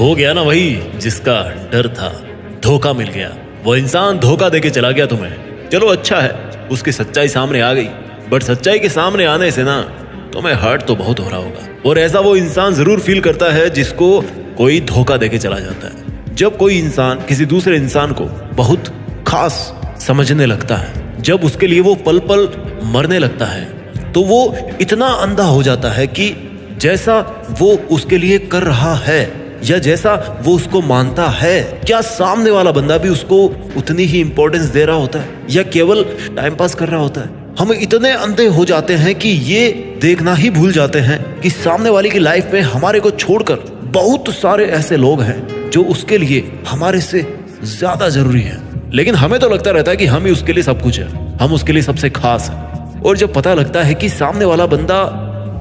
हो गया ना वही जिसका डर था, धोखा मिल गया। वो इंसान धोखा देके चला गया तुम्हें। चलो अच्छा है उसकी सच्चाई सामने आ गई, बट सच्चाई के सामने आने से ना तुम्हें हर्ट तो बहुत हो रहा होगा। और ऐसा वो इंसान जरूर फील करता है जिसको कोई धोखा देके चला जाता है। जब कोई इंसान किसी दूसरे इंसान को बहुत खास समझने लगता है, जब उसके लिए वो पल पल मरने लगता है, तो वो इतना अंधा हो जाता है कि जैसा वो उसके लिए कर रहा है या जैसा वो उसको मानता है, क्या सामने वाला बंदा भी उसको उतनी ही इंपॉर्टेंस दे रहा होता है या केवल टाइम पास कर रहा होता है। हम इतने अंधे हो जाते हैं कि ये देखना ही भूल जाते हैं कि सामने वाले की लाइफ में हमारे को छोड़कर बहुत सारे ऐसे लोग हैं जो उसके लिए हमारे से ज्यादा जरूरी है। लेकिन हमें तो लगता रहता है कि हम ही उसके लिए सब कुछ है, हम उसके लिए सबसे खास है। और जब पता लगता है कि सामने वाला बंदा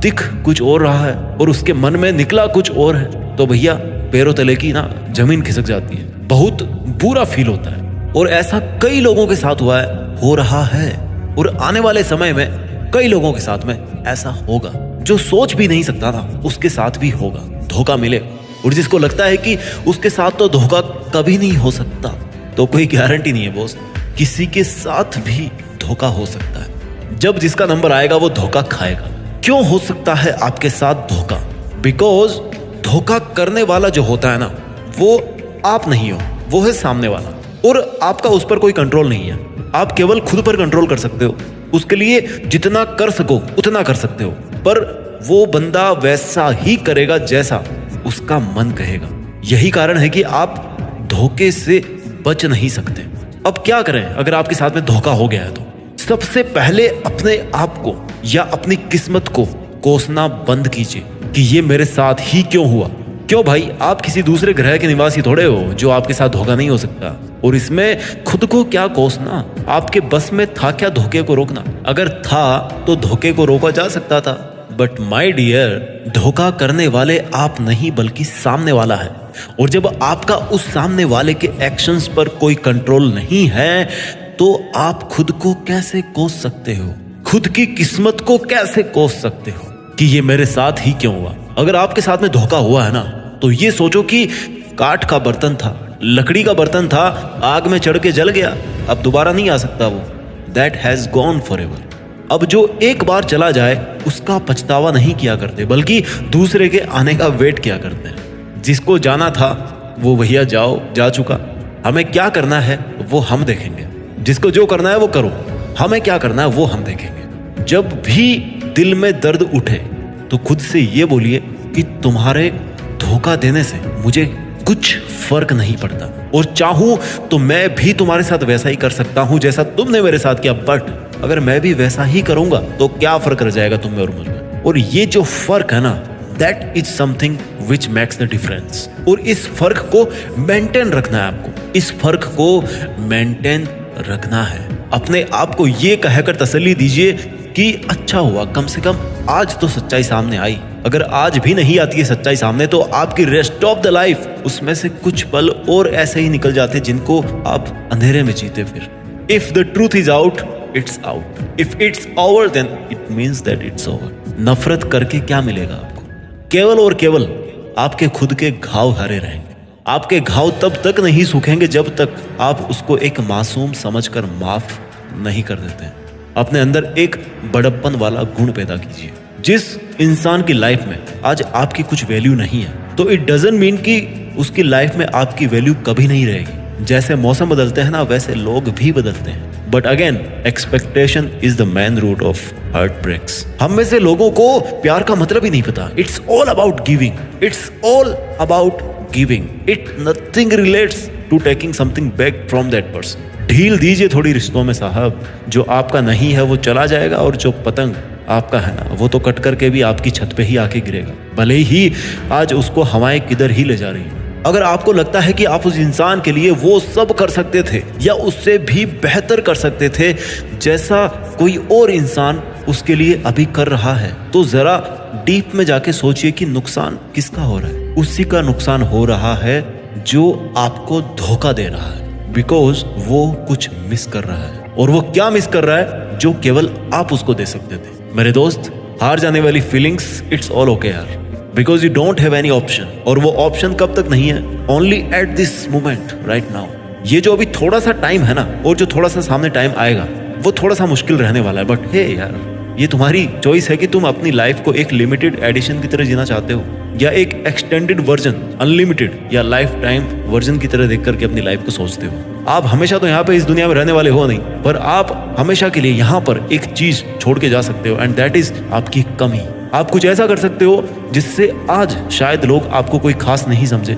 दिख कुछ और रहा है और उसके मन में निकला कुछ और है, तो भैया पैरों तले की ना जमीन खिसक जाती है, बहुत बुरा फील होता है। और ऐसा कई लोगों के साथ हुआ है, हो रहा है, और आने वाले समय में कई लोगों के साथ में ऐसा होगा। जो सोच भी नहीं सकता था उसके साथ भी होगा, धोखा मिलेगा। और जिसको लगता है कि उसके साथ तो धोखा कभी नहीं हो सकता, तो कोई गारंटी नहीं है बॉस, किसी के साथ भी धोखा हो सकता है। जब जिसका नंबर आएगा वो धोखा खाएगा। क्यों हो सकता है आपके साथ धोखा? बिकॉज धोखा करने वाला जो होता है ना, वो आप नहीं हो, वो है सामने वाला। और आपका उस पर कोई कंट्रोल नहीं है, आप केवल खुद पर कंट्रोल कर सकते हो। उसके लिए जितना कर सको उतना कर सकते हो, पर वो बंदा वैसा ही करेगा जैसा उसका मन कहेगा। यही कारण है कि आप धोखे से बच नहीं सकते। अब क्या करें अगर आपके साथ में धोखा हो गया है? तो सबसे पहले अपने आप को या अपनी किस्मत को कोसना बंद कीजिए कि ये मेरे साथ ही क्यों हुआ। क्यों भाई, आप किसी दूसरे ग्रह के निवासी थोड़े हो जो आपके साथ धोखा नहीं हो सकता। और इसमें खुद को क्या कोसना? आपके बस में था क्या धोखे को रोकना? अगर था तो धोखे को रोका जा सकता था। बट माय डियर, धोखा करने वाले आप नहीं बल्कि सामने वाला है। और जब आपका उस सामने वाले के एक्शंस पर कोई कंट्रोल नहीं है, तो आप खुद को कैसे कोस सकते हो? खुद की किस्मत को कैसे कोस सकते हो कि ये मेरे साथ ही क्यों हुआ? अगर आपके साथ में धोखा हुआ है ना, तो ये सोचो कि काठ का बर्तन था, लकड़ी का बर्तन था, आग में चढ़ के जल गया, अब दोबारा नहीं आ सकता वो। That has gone forever. अब जो एक बार चला जाए उसका पछतावा नहीं किया करते, बल्कि दूसरे के आने का वेट किया करते हैं। जिसको जाना था वो भैया जा चुका। हमें क्या करना है वो हम देखेंगे। जिसको जो करना है वो करो, हमें क्या करना है वो हम देखेंगे। जब भी दिल में दर्द उठे तो खुद से ये बोलिए कि तुम्हारे धोखा देने से मुझे कुछ फर्क नहीं पड़ता, और चाहूं तो मैं भी तुम्हारे साथ वैसा ही कर सकता हूं जैसा तुमने मेरे साथ किया। बट अगर मैं भी वैसा ही करूंगा तो क्या फर्क रह जाएगा तुम में और मुझ में? और ये जो फर्क है ना, that is something which makes the difference. और इस फर्क को मेंटेन रखना है आपको, इस फर्क को मेंटेन रखना है। अपने आप को ये कहकर तसल्ली दीजिए कि अच्छा हुआ, कम से कम आज तो सच्चाई सामने आई। अगर आज भी नहीं आती है सच्चाई सामने, तो आपकी रेस्ट ऑफ द लाइफ उसमें से कुछ पल और ऐसे ही निकल जाते जिनको आप अंधेरे में जीते। फिर if the truth is out, it's out. If it's over, then it means that it's over. नफरत करके क्या मिलेगा आपको? केवल और केवल आपके खुद के घाव हरे रहेंगे। आपके घाव तब तक नहीं सूखेंगे जब तक आप उसको एक मासूम समझकर माफ नहीं कर देते हैं। अपने अंदर एक बड़प्पन वाला गुण पैदा कीजिए। जिस इंसान की लाइफ में आज आपकी कुछ वैल्यू नहीं है, तो इट डजंट मीन कि उसकी लाइफ में आपकी वैल्यू कभी नहीं रहेगी। जैसे मौसम बदलते हैं ना, वैसे लोग भी बदलते हैं। But again, expectation is the main root of heart breaks. हम में से लोगों को प्यार का मतलब ही नहीं पता। It's all about giving, it's all about giving. It nothing relates to taking something back from that person. ढील दीजिए थोड़ी रिश्तों में साहब। जो आपका नहीं है वो चला जाएगा, और जो पतंग आपका है ना, वो तो कट करके भी आपकी छत पे ही आके गिरेगा, भले ही आज उसको हवाएं किधर ही ले जा रही है। अगर आपको लगता है कि आप उस इंसान के लिए वो सब कर सकते थे या उससे भी बेहतर कर सकते थे जैसा कोई और इंसान उसके लिए अभी कर रहा है, तो जरा डीप में जाके सोचिए कि नुकसान किसका हो रहा है। उसी का नुकसान हो रहा है जो आपको धोखा दे रहा है, बिकॉज वो कुछ मिस कर रहा है। और वो क्या मिस कर रहा है जो केवल आप उसको दे सकते थे? मेरे दोस्त, हार जाने वाली फीलिंग्स, इट्स ऑल ओके यार। Because you don't have any option. और वो ऑप्शन कब तक नहीं है? Only at this moment right now. ये जो अभी थोड़ा सा टाइम है ना, और जो थोड़ा सा सामने टाइम आएगा, वो थोड़ा सा मुश्किल रहने वाला है। बट हे यार, ये तुम्हारी चॉइस है कि तुम अपनी लाइफ को एक लिमिटेड एडिशन की तरह जीना चाहते हो, या एक एक्सटेंडेड वर्जन, अनलिमिटेड या लाइफ टाइम वर्जन की तरह देख करके अपनी लाइफ को सोचते हो। आप हमेशा तो यहाँ पे इस दुनिया में रहने वाले हो नहीं, पर आप हमेशा के लिए यहाँ पर एक चीज छोड़ के जा सकते हो, एंड दैट इज आपकी कमी। आप कुछ ऐसा कर सकते हो जिससे आज शायद लोग आपको कोई खास नहीं समझे,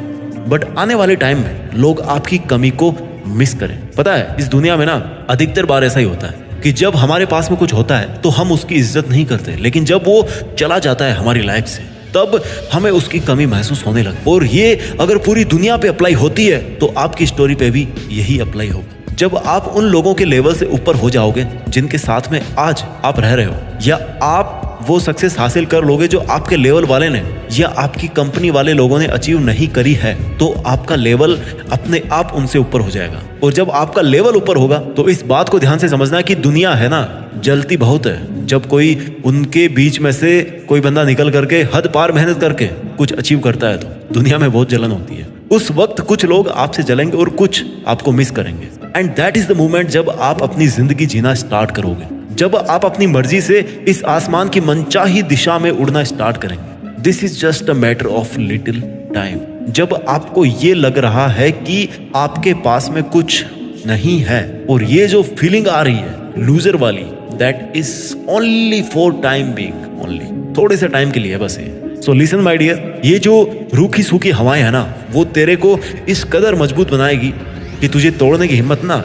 बट आने वाले टाइम में लोग आपकी कमी को मिस करें। पता है, इस दुनिया में ना अधिकतर बार ऐसा ही होता है कि जब हमारे पास में कुछ होता है तो हम उसकी इज्जत नहीं करते, लेकिन जब वो चला जाता है हमारी लाइफ से, तब हमें उसकी कमी महसूस होने लगती। और ये अगर पूरी दुनिया पे अप्लाई होती है तो आपकी स्टोरी पे भी यही अप्लाई होगा। जब आप उन लोगों के लेवल से ऊपर हो जाओगे जिनके साथ में आज आप रह रहे हो, या आप वो सक्सेस हासिल कर लोगे जो आपके लेवल वाले ने या आपकी कंपनी वाले लोगों ने अचीव नहीं करी है, तो आपका लेवल अपने आप उनसे ऊपर हो जाएगा। और जब आपका लेवल ऊपर होगा तो इस बात को ध्यान से समझना कि दुनिया है ना, जलती बहुत है। जब कोई उनके बीच में से कोई बंदा निकल करके हद पार मेहनत करके कुछ अचीव करता है तो दुनिया में बहुत जलन होती है। उस वक्त कुछ लोग आपसे जलेंगे और कुछ आपको मिस करेंगे, and that is the moment जब आप अपनी जिंदगी जीना स्टार्ट करोगे, जब आप अपनी मर्जी से इस आसमान की मनचाही दिशा में उड़ना स्टार्ट करेंगे। This is just a matter of little time. जब आपको ये लग रहा है कि आपके पास में कुछ नहीं है, और ये जो फीलिंग आ रही है लूजर वाली, that is only for time being, only थोड़े से टाइम के लिए बस ये। सो लिसन माय डियर, ये जो रूखी सूखी हवाएं है ना, वो तेरे को इस कदर मजबूत बनाएगी कि तुझे तोड़ने की हिम्मत ना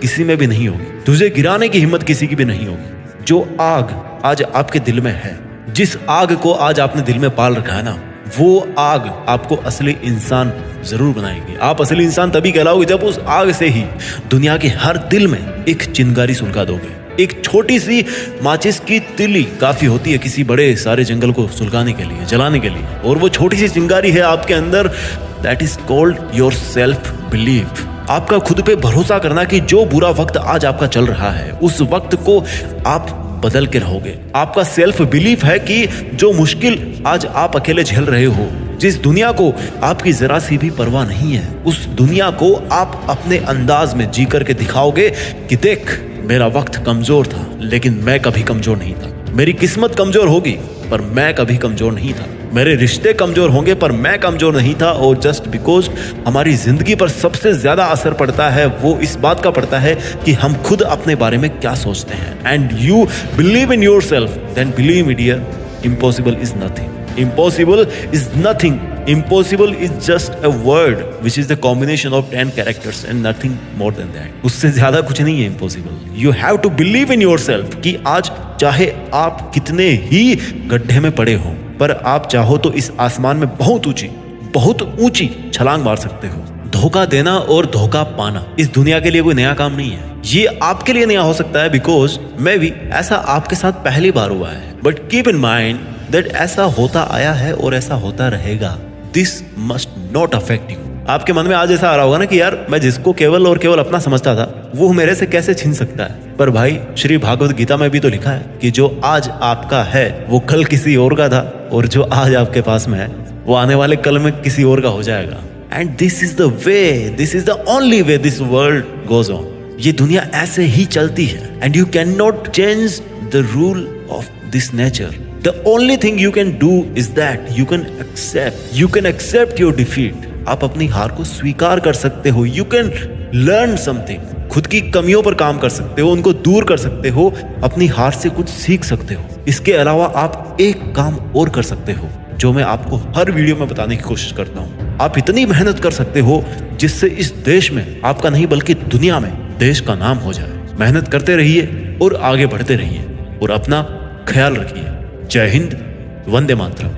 किसी में भी नहीं होगी, तुझे गिराने की हिम्मत किसी की भी नहीं होगी। जो आग आज आपके दिल में है, जिस आग को आज आपने दिल में पाल रखा है ना, वो आग आपको असली इंसान जरूर बनाएगी। आप असली इंसान तभी कहलाओगे जब उस आग से ही दुनिया के हर दिल में एक चिंगारी सुलगा दोगे। एक छोटी सी माचिस की तिली काफी होती है किसी बड़े सारे जंगल को सुलगाने के लिए, जलाने के लिए, और वो छोटी सी चिंगारी है आपके अंदर। That is called your self belief. आपका खुद पे भरोसा करना कि जो बुरा वक्त आज आपका चल रहा है, उस वक्त को आप बदल के रहोगे। आपका सेल्फ बिलीफ है कि जो मुश्किल आज आप अकेले झेल रहे हो, जिस दुनिया को आपकी जरा सी भी परवाह नहीं है, उस दुनिया को आप अपने अंदाज में जी करके दिखाओगे कि देख, मेरा वक्त कमजोर था लेकिन मैं कभी कमजोर नहीं था। मेरी किस्मत कमजोर होगी पर मैं कभी कमजोर नहीं था। मेरे रिश्ते कमजोर होंगे पर मैं कमजोर नहीं था। और जस्ट बिकॉज हमारी जिंदगी पर सबसे ज्यादा असर पड़ता है वो इस बात का पड़ता है कि हम खुद अपने बारे में क्या सोचते हैं। And you believe in yourself, then believe me dear, impossible is nothing. Impossible is nothing. Impossible is just a word which is the combination of 10 characters and nothing more than that. उससे ज्यादा कुछ नहीं है impossible. You have to believe in yourself कि आज चाहे आप कितने ही गड्ढे में पड़े हो, पर आप चाहो तो इस आसमान में बहुत ऊंची छलांग मार सकते हो। धोखा देना और धोखा पाना इस दुनिया के लिए कोई नया काम नहीं है। ये आपके लिए नया हो सकता है बिकॉज मे बी ऐसा आपके साथ पहली बार हुआ है, but keep in mind that ऐसा होता आया है और ऐसा होता रहेगा। This must not affect you. आपके मन में आज ऐसा आ रहा होगा ना कि यार, मैं जिसको केवल और केवल अपना समझता था वो मेरे से कैसे छीन सकता है। पर भाई, श्री भागवत गीता में भी तो लिखा है कि जो आज आपका है वो कल किसी और का था, और जो आज आपके पास में है वो आने वाले कल में किसी और का हो जाएगा। And this is the way, this is the only way this world goes on. ये दुनिया ऐसे ही चलती है, and you can not change the rule of this nature. The only thing you can do is that you can accept your defeat. आप अपनी हार को स्वीकार कर सकते हो। You can learn something. खुद की कमियों पर काम कर सकते हो, उनको दूर कर सकते हो, अपनी हार से कुछ सीख सकते हो। इसके अलावा आप एक काम और कर सकते हो जो मैं आपको हर वीडियो में बताने की कोशिश करता हूँ। आप इतनी मेहनत कर सकते हो जिससे इस देश में आपका नहीं बल्कि दुनिया में देश का नाम हो जाए। मेहनत करते रहिए और आगे बढ़ते रहिए और अपना ख्याल रखिए। जय हिंद, वंदे मातरम।